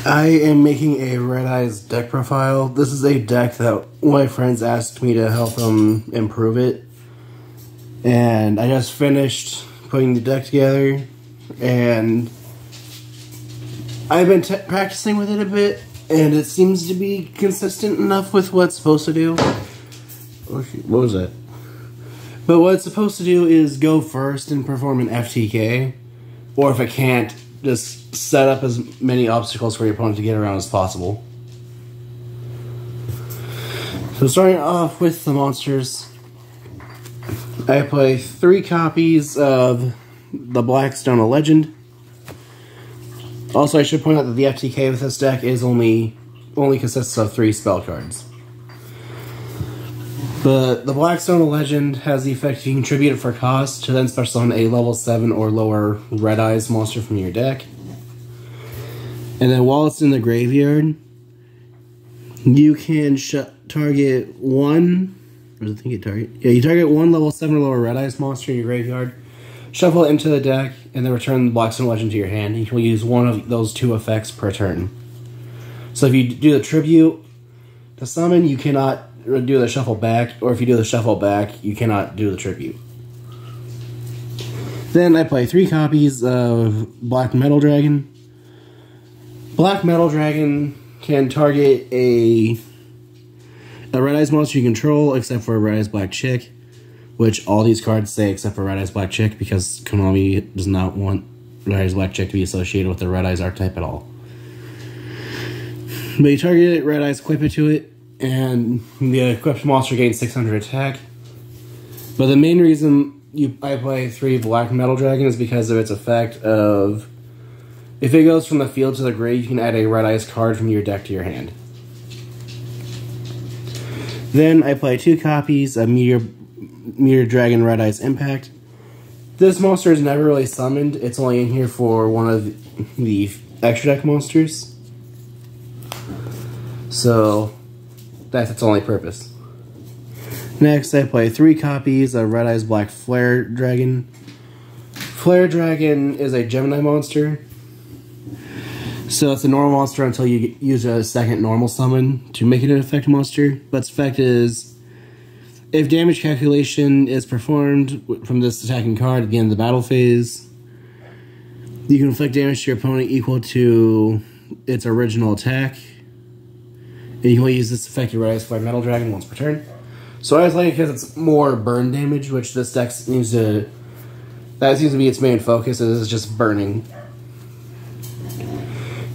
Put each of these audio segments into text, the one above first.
I am making a Red Eyes deck profile. This is a deck that one of my friends asked me to help them improve it. And I just finished putting the deck together. And I've been practicing with it a bit. And it seems to be consistent enough with what it's supposed to do. What was that? But what it's supposed to do is go first and perform an FTK. Or if it can't, just set up as many obstacles for your opponent to get around as possible. So starting off with the monsters, I play 3 copies of the Blackstone of Legend. Also, I should point out that the FTK with this deck is only consists of 3 spell cards. But the Blackstone of Legend has the effect you contribute it for cost to then special summon a level 7 or lower Red Eyes monster from your deck. And then while it's in the graveyard, you can target one. What does it think you target? Yeah, you target one level 7 or lower Red Eyes monster in your graveyard, shuffle it into the deck, and then return the Blackstone Legend to your hand. You can use one of those 2 effects per turn. So if you do the tribute to summon, you cannot do the shuffle back, or if you do the shuffle back, you cannot do the tribute. Then I play 3 copies of Black Metal Dragon. Black Metal Dragon can target a Red Eyes monster you control, except for a Red Eyes Black Chick, which all these cards say except for Red Eyes Black Chick, because Konami does not want Red Eyes Black Chick to be associated with the Red Eyes archetype at all. But you target it, Red Eyes, equip it to it, and the equipped monster gains 600 attack. But the main reason I play 3 Black Metal Dragon is because of its effect of, if it goes from the field to the grave, you can add a Red Eyes card from your deck to your hand. Then I play 2 copies of Meteor Dragon Red Eyes Impact. This monster is never really summoned. It's only in here for one of the extra deck monsters. So that's its only purpose. Next, I play 3 copies of Red Eyes Black Flare Dragon. Flare Dragon is a Gemini monster. So it's a normal monster until you use a second normal summon to make it an effect monster. But its effect is, if damage calculation is performed from this attacking card at the end of the battle phase, you can inflict damage to your opponent equal to its original attack. And you can only use this effect to Red Eyes Black Metal Dragon once per turn. So I like it because it's more burn damage, which this deck seems to... That seems to be its main focus, is just burning.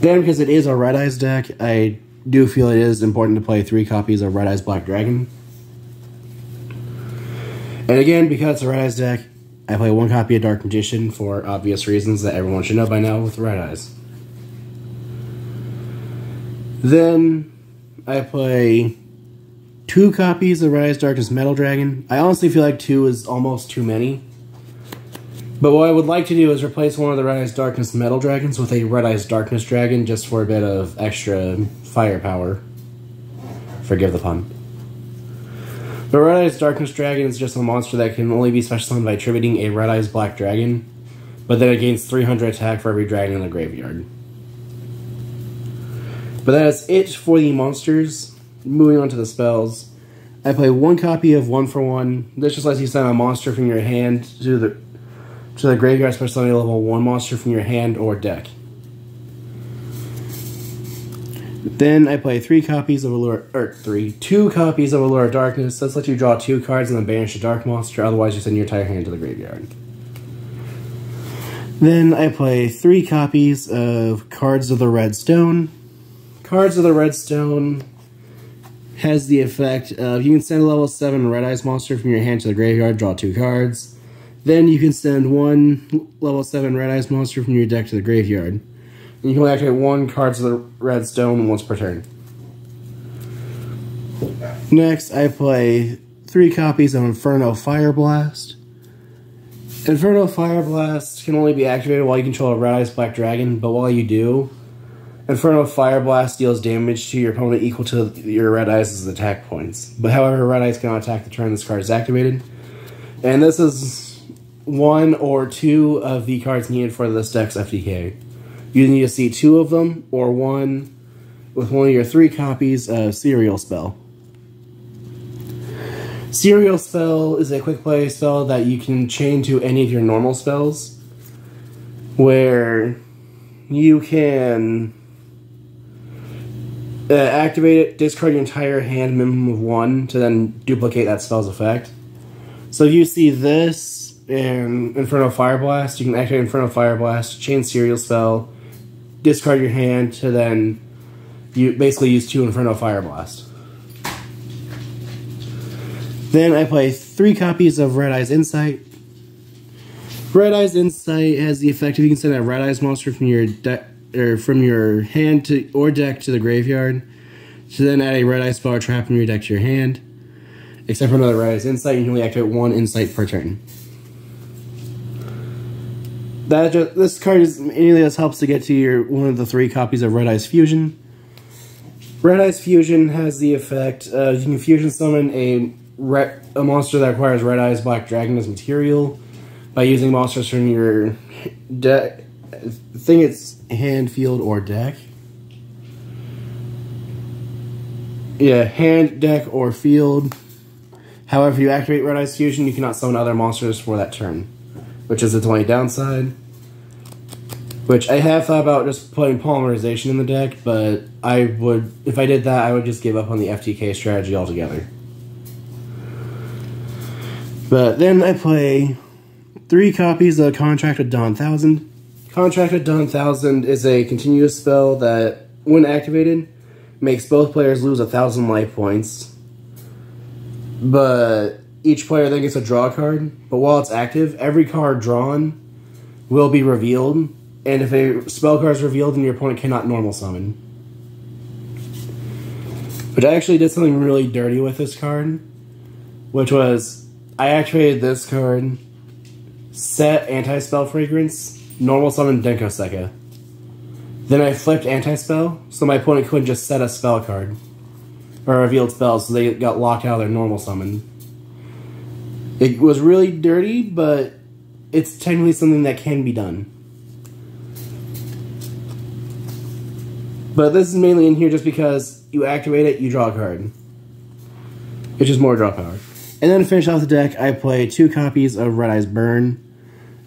Then, because it is a Red Eyes deck, I do feel it is important to play 3 copies of Red Eyes Black Dragon. And again, because it's a Red Eyes deck, I play 1 copy of Dark Magician for obvious reasons that everyone should know by now with Red Eyes. Then I play 2 copies of Red Eyes Darkness Metal Dragon. I honestly feel like 2 is almost too many. But what I would like to do is replace one of the Red Eyes Darkness Metal Dragons with a Red Eyes Darkness Dragon, just for a bit of extra firepower. Forgive the pun. The Red Eyes Darkness Dragon is just a monster that can only be special summoned by attributing a Red Eyes Black Dragon, but then it gains 300 attack for every dragon in the graveyard. But that is it for the monsters. Moving on to the spells. I play 1 copy of 1 for 1. This just lets you send a monster from your hand to the graveyard, special summon a level 1 monster from your hand or deck. Then I play 2 copies of Allure of Darkness. This lets you draw 2 cards and then banish a dark monster, otherwise you send your entire hand to the graveyard. Then I play 3 copies of Cards of the Red Stone. Cards of the Red Stone has the effect of, you can send a level 7 Red Eyes monster from your hand to the graveyard, draw 2 cards. Then you can send 1 level 7 Red Eyes monster from your deck to the graveyard. And you can only activate 1 Cards of the Red Stone once per turn. Next, I play 3 copies of Inferno Fire Blast. Inferno Fire Blast can only be activated while you control a Red Eyes Black Dragon, but while you do, Inferno Fire Blast deals damage to your opponent equal to your Red Eyes' attack points. But however, Red Eyes cannot attack the turn this card is activated. And this is 1 or 2 of the cards needed for this deck's FTK. You need to see 2 of them, or 1 with one of your 3 copies of Serial Spell. Serial Spell is a quick play spell that you can chain to any of your normal spells, where you can activate it, discard your entire hand minimum of 1 to then duplicate that spell's effect. So if you see this in Inferno Fire Blast, you can activate Inferno Fire Blast, chain Serial Spell, discard your hand to then you basically use 2 Inferno Fire Blast. Then I play 3 copies of Red Eye's Insight. Red Eye's Insight has the effect of you can send a Red Eye's monster from your deck or from your hand to or deck to the graveyard, to then add a Red Eye spell or trap from your deck to your hand. Except for another Red Eye's Insight, you can only activate 1 Insight per turn. This card is mainly just helps to get to one of the 3 copies of Red Eye's Fusion. Red Eye's Fusion has the effect you can fusion summon a monster that requires Red Eye's Black Dragon as material by using monsters from your deck. I think it's hand, field, or deck. Yeah, hand, deck, or field. However, if you activate Red Eye's Fusion, you cannot summon other monsters for that turn, which is its only downside. Which I have thought about just putting Polymerization in the deck, but if I did that, I would just give up on the FTK strategy altogether. But then I play 3 copies of Contract with Dawn 1000. Contract with Dawn 1000 is a continuous spell that, when activated, makes both players lose 1,000 life points. But each player then gets a draw card. But while it's active, every card drawn will be revealed. And if a spell card is revealed, then your opponent cannot normal summon. But I actually did something really dirty with this card, which was I activated this card, set Anti-Spell Fragrance, normal summon Denko Sekka. Then I flipped Anti-Spell, so my opponent couldn't just set a spell card, or a revealed spell, so they got locked out of their normal summon. It was really dirty, but it's technically something that can be done. But this is mainly in here just because you activate it, you draw a card. It's just more draw power. And then to finish off the deck, I play 2 copies of Red Eye's Burn.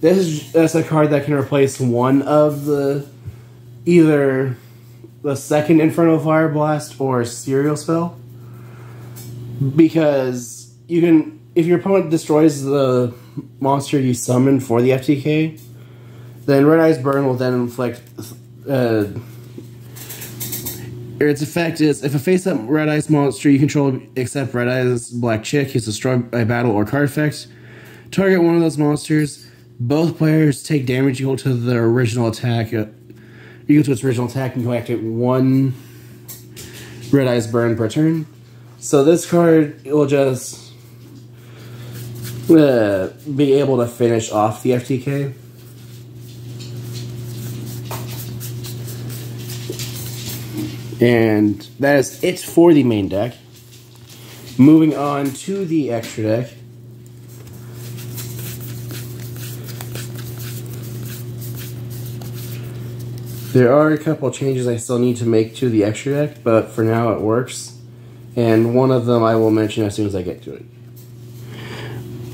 That's a card that can replace one of either the second Inferno Fire Blast or Serial Spell. Because you can, if your opponent destroys the monster you summon for the FTK, then Red Eye's Burn will then inflict its effect is, if a face-up Red Eye's monster you control except Red Eye's Black Chick is destroyed by battle or card effect, target one of those monsters. Both players take damage equal to the original attack, equal to its original attack, and you can activate 1 Red Eye's Burn per turn. So this card will just be able to finish off the FTK. And that is it for the main deck. Moving on to the extra deck. There are a couple changes I still need to make to the extra deck, but for now it works. And one of them I will mention as soon as I get to it.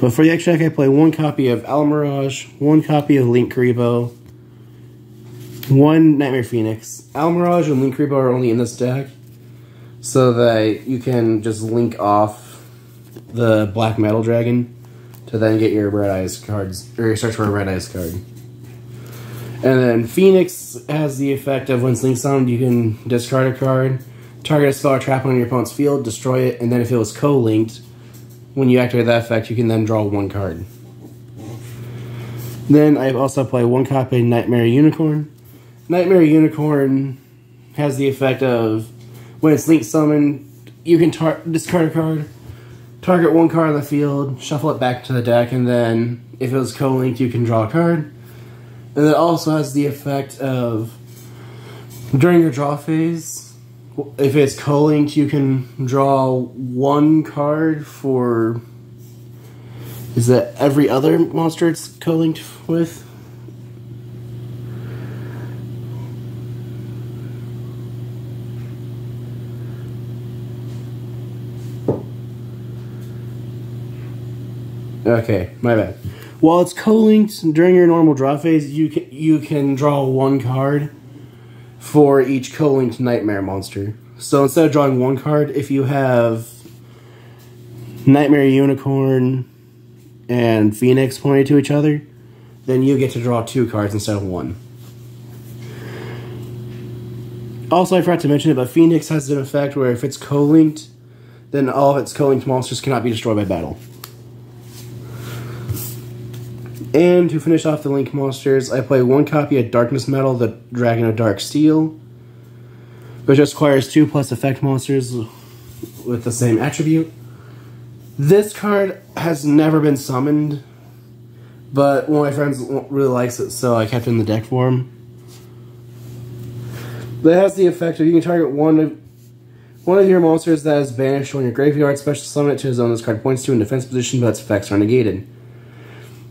But for the extra deck, I play 1 copy of Al Mirage, 1 copy of Link Karibo, 1 Nightmare Phoenix. Al Mirage and Link Karibo are only in this deck, so that you can just link off the Black Metal Dragon to then get your Red Eyes cards, or your search for a Red Eyes card. And then Phoenix has the effect of when Link summoned, you can discard a card, target a spell or trap on your opponent's field, destroy it, and then if it was co-linked, when you activate that effect, you can then draw 1 card. Then I also play 1 copy of Nightmare Unicorn. Nightmare Unicorn has the effect of when it's Link summoned, you can discard a card, target 1 card on the field, shuffle it back to the deck, and then if it was co-linked, you can draw a card. And it also has the effect of during your draw phase, if it's co-linked, you can draw 1 card for, is that every other monster it's co-linked with? Okay, my bad. While it's co-linked during your normal draw phase, you can draw one card for each co-linked Nightmare monster. So instead of drawing one card, if you have Nightmare Unicorn and Phoenix pointed to each other, then you get to draw 2 cards instead of 1. Also, I forgot to mention it, but Phoenix has an effect where if it's co-linked, then all of its co-linked monsters cannot be destroyed by battle. And to finish off the Link monsters, I play 1 copy of Darkness Metal, the Dragon of Dark Steel, which just acquires 2+ effect monsters with the same attribute. This card has never been summoned, but one of my friends really likes it, so I kept it in the deck for him. But it has the effect of you can target one of your monsters that is banished on your graveyard, special summon it to a zone this card points to in defense position, but its effects are negated.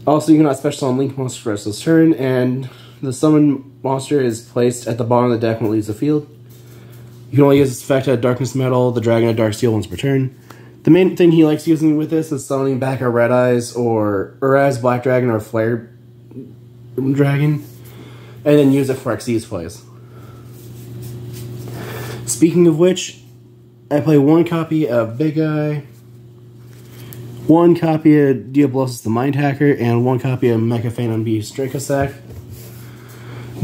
Also, you cannot special summon Link monster for the rest of this turn, and the summon monster is placed at the bottom of the deck when it leaves the field. You can only use this effect at Darkness Metal, the Dragon of Dark Steel once per turn. The main thing he likes using with this is summoning back a Red Eyes or Red Eyes Black Dragon or Flare Dragon, and then use it for Xyz plays. Speaking of which, I play 1 copy of Big Eye, 1 copy of Diablosis the Mind Hacker, and 1 copy of Mecha Phantom Beast Dracosac.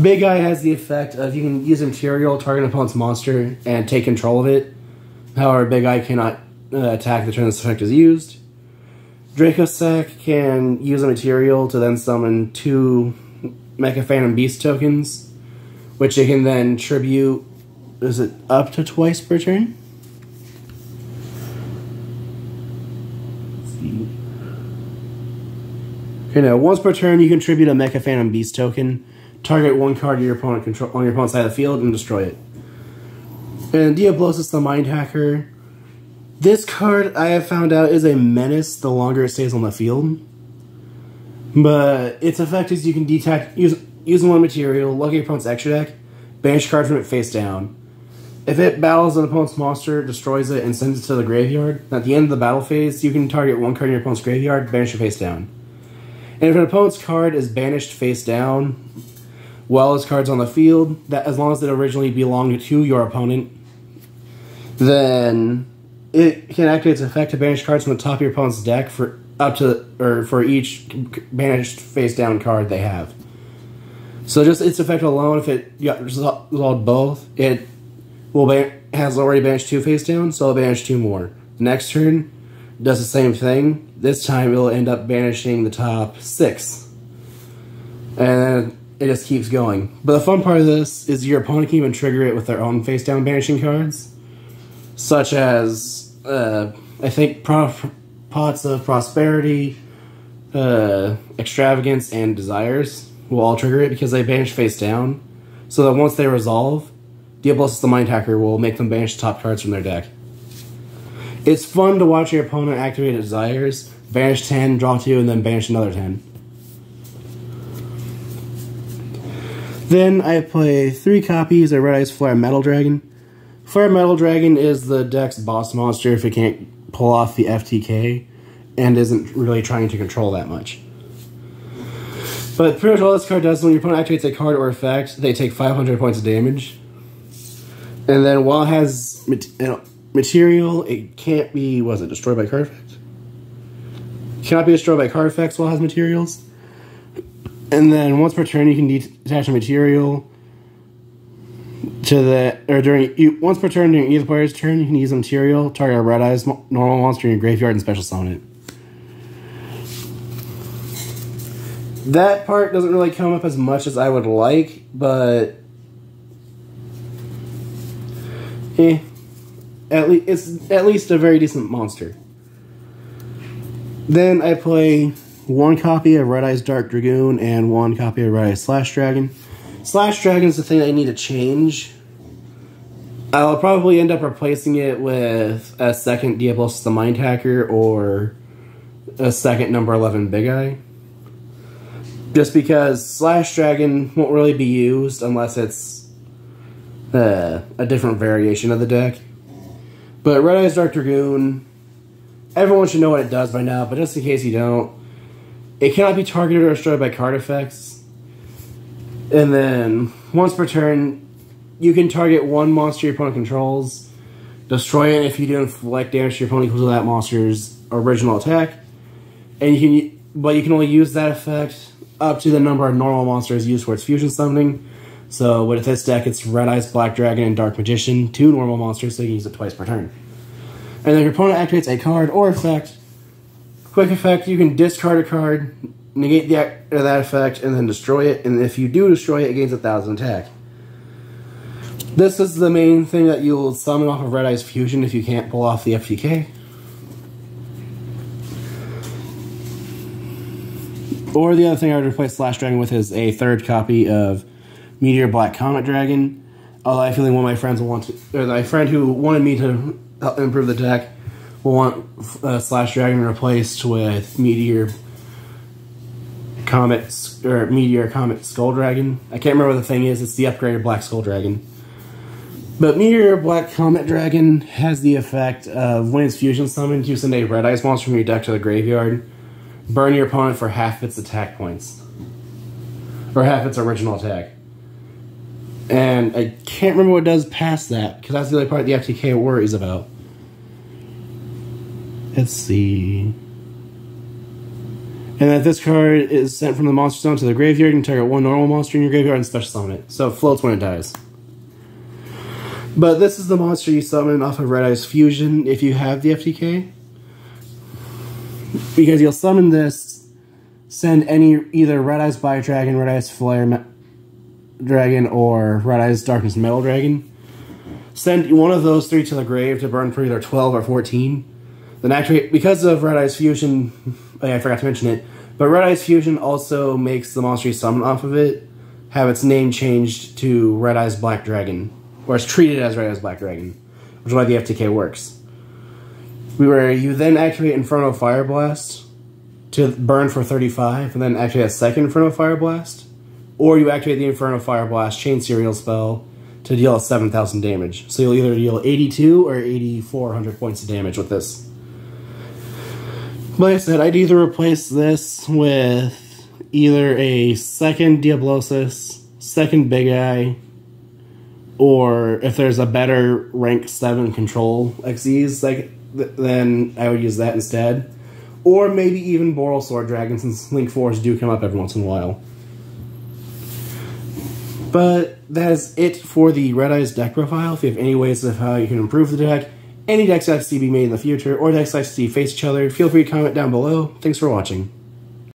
Big Eye has the effect of you can use a material, target an opponent's monster, and take control of it. However, Big Eye cannot attack the turn this effect is used. Dracosac can use a material to then summon 2 Mecha Phantom Beast tokens, which it can then tribute, is it up to twice per turn? Okay, now once per turn you contribute a Mecha Phantom Beast token, target 1 card your opponent on your opponent's side of the field, and destroy it. And Diablosis the Mind Hacker. This card, I have found out, is a menace the longer it stays on the field. But its effect is you can detach, use 1 material, look at your opponent's extra deck, banish a card from it face down. If it battles an opponent's monster, destroys it, and sends it to the graveyard, at the end of the battle phase, you can target 1 card in your opponent's graveyard, banish it face down. And if an opponent's card is banished face down, while his card's on the field, that as long as it originally belonged to your opponent, then it can activate its effect to banish cards from the top of your opponent's deck for for each banished face down card they have. So just its effect alone, if it resolved both, it has already banished 2 face down, so it'll banish 2 more. The next turn does the same thing. This time it'll end up banishing the top 6. And then it just keeps going. But the fun part of this is your opponent can even trigger it with their own face down banishing cards, such as I think Pots of Prosperity, Extravagance, and Desires will all trigger it because they banish face down. So that once they resolve, Diablosis the Mind Hacker will make them banish the top cards from their deck. It's fun to watch your opponent activate Desires, banish 10, draw 2, and then banish another 10. Then I play 3 copies of Red Eyes Flare Metal Dragon. Flare Metal Dragon is the deck's boss monster if it can't pull off the FTK and isn't really trying to control that much. But pretty much all this card does is when your opponent activates a card or effect, they take 500 points of damage. And then while it has material, it can't be, destroyed by card effects? It cannot be destroyed by card effects while it has materials. And then once per turn, you can detach a material to once per turn during either player's turn, you can use a material, target a Red Eyes normal monster in your graveyard, and special summon it. That part doesn't really come up as much as I would like, but it's at least a very decent monster. Then I play 1 copy of Red Eyes Dark Dragoon and 1 copy of Red Eyes Slash Dragon. Slash Dragon is the thing I need to change. I'll probably end up replacing it with a second Diablosis the Mind Hacker or a second number 11 Big Eye. Just because Slash Dragon won't really be used unless it's a different variation of the deck. But Red Eyes Dark Dragoon, everyone should know what it does by now, but just in case you don't, it cannot be targeted or destroyed by card effects. And then, once per turn, you can target one monster your opponent controls, destroy it if you do inflict damage to your opponent equal to that monster's original attack, and but you can only use that effect up to the number of normal monsters used for its fusion summoning. So with this deck, it's Red Eyes, Black Dragon, and Dark Magician, 2 normal monsters, so you can use it twice per turn. And then if your opponent activates a card or effect, quick effect, you can discard a card, negate that effect, and then destroy it. And if you do destroy it, it gains 1,000 attack. This is the main thing that you'll summon off of Red Eyes Fusion if you can't pull off the FTK. Or the other thing I would replace Slash Dragon with is a 3rd copy of Meteor Black Comet Dragon. Although I feel like one of my friends will want to, or my friend who wanted me to help improve the deck will want Slash Dragon replaced with Meteor Comet Skull Dragon. I can't remember what the thing is. It's the upgraded Black Skull Dragon. But Meteor Black Comet Dragon has the effect of when it's fusion summoned, you send a Red Eyes monster from your deck to the graveyard. Burn your opponent for half its attack points. Or half its original attack. And I can't remember what it does past that, because that's the only part the FTK worries about. Let's see. And that this card is sent from the monster zone to the graveyard, you can target one normal monster in your graveyard and special summon it. So it floats when it dies. But this is the monster you summon off of Red Eyes Fusion if you have the FTK. Because you'll summon this, send either Red Eyes Black Dragon, Red Eyes Flare Dragon, or Red Eyes Darkness Metal Dragon. Send one of those 3 to the grave to burn for either 12 or 14. Then activate, because of Red Eyes Fusion, I forgot to mention it, but Red Eyes Fusion also makes the monster you summon off of it have its name changed to Red Eyes Black Dragon. Or it's treated as Red Eyes Black Dragon, which is why the FTK works. Where you then activate Inferno Fire Blast to burn for 35, and then activate a second Inferno Fire Blast. Or you activate the Inferno Fire Blast Chain Serial spell to deal 7,000 damage. So you'll either deal 82 or 8,400 points of damage with this. Like I said, I'd either replace this with either a second Diablosis, second Big Eye, or if there's a better rank 7 control XEs, then I would use that instead. Or maybe even Boral Sword Dragon, since Link 4s do come up every once in a while. But that is it for the Red Eyes deck profile. If you have any ways of how you can improve the deck, any decks I'd like to see be made in the future, or decks I'd like to see face each other, feel free to comment down below. Thanks for watching.